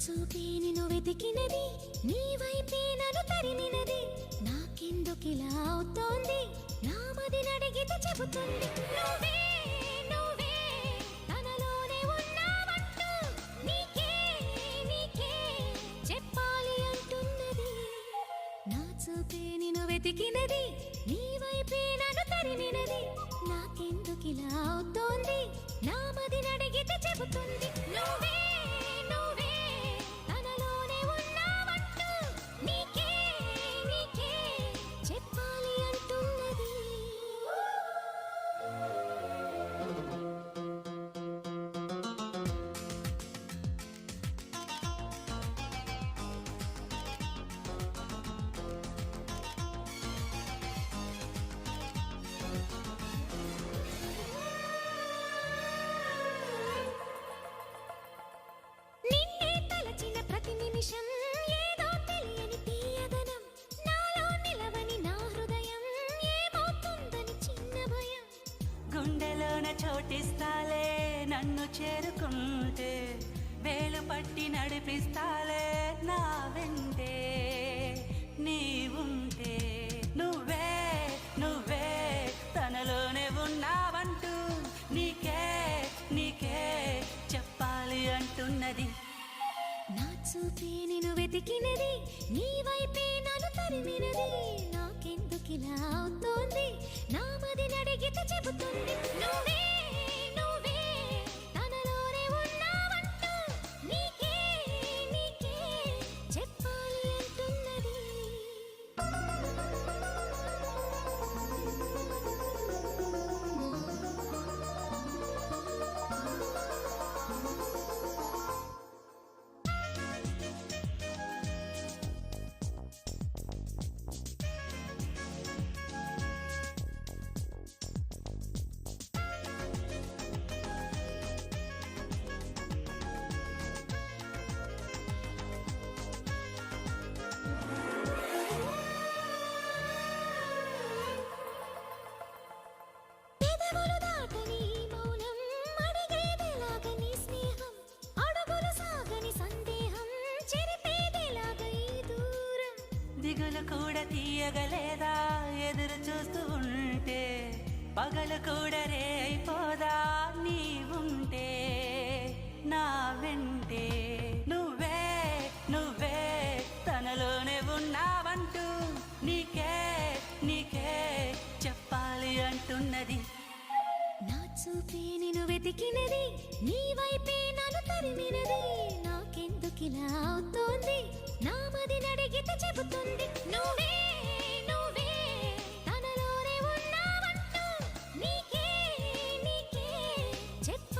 చూపే నిన్ను వెతికినది, నీ వైపే నన్ను తరిమినది. నాకెందుకిలా అవుతోంది, నా మదిని అడిగితే చెబుతుంది. నువ్వే నువ్వే తనలోనే ఉన్నావంటూ నీకే నీకే చెప్పాలి అంటున్నది. నా చూపే నిన్ను వెతికినది, నీ వైపే నన్ను తరిమినది. నాకెందుకిలా అవుతోంది, నా మదిని అడిగితే చెబుతుంది. నువ్వే నువ్వే తనలోనే ఉన్నావంటూ నీకే నీకే చెప్పాలి అంటున్నది. నిన్నే తలచిన ప్రతి నిమిషం ఏదో తెలియని తీయదనం, నాలో నిలవని నా హృదయం ఏమవుతుందని చిన్న భయం. గుండెలోన చోటిస్తాలే నన్ను చేరుకుంటే, వేలు పట్టి నడిపిస్తాలే నా వెంటే నీవుంటే. నువ్వే నువ్వే తనలోనే ఉన్నావంటూ నీకే నీకే చెప్పాలి అంటున్నది. నా చూపే నిన్ను వెతికినది, నీ వైపే నన్ను తరిమినది. నాకెందుకిలా అవుతోంది, నా మదిని అడిగితే చెబుతుంది. నువ్వే నువ్వే తనలోనే ఉన్నావంటూ నీకే నీకే చెప్పాలి అంటున్నది. పెదవులు దాటని మౌనం, అడిగేదెలాగ నీ స్నేహం, అడుగులు సాగని సందేహం, చెరిపేదెలాగ ఈ దూరం. దిగులు కూడా తీయగలేదా ఎదురు చూస్తూ ఉంటే, పగలు కూడా రే అయిపోదా నీవుంటే నా వెంటే. నువ్వే నువ్వే తనలోనే ఉన్నావంటూ నీకే నీకే చెప్పాలి అంటున్నది. నా చూపే నిన్ను వెతికినది, నీ వైపే నన్ను తరిమినది. నాకెందుకిలా అవుతోంది, నా మదిని అడిగితే చెబుతుంది. నువ్వే నువ్వే తనలోనే ఉన్నావంటూ నీకే నీకే చెప్పాలి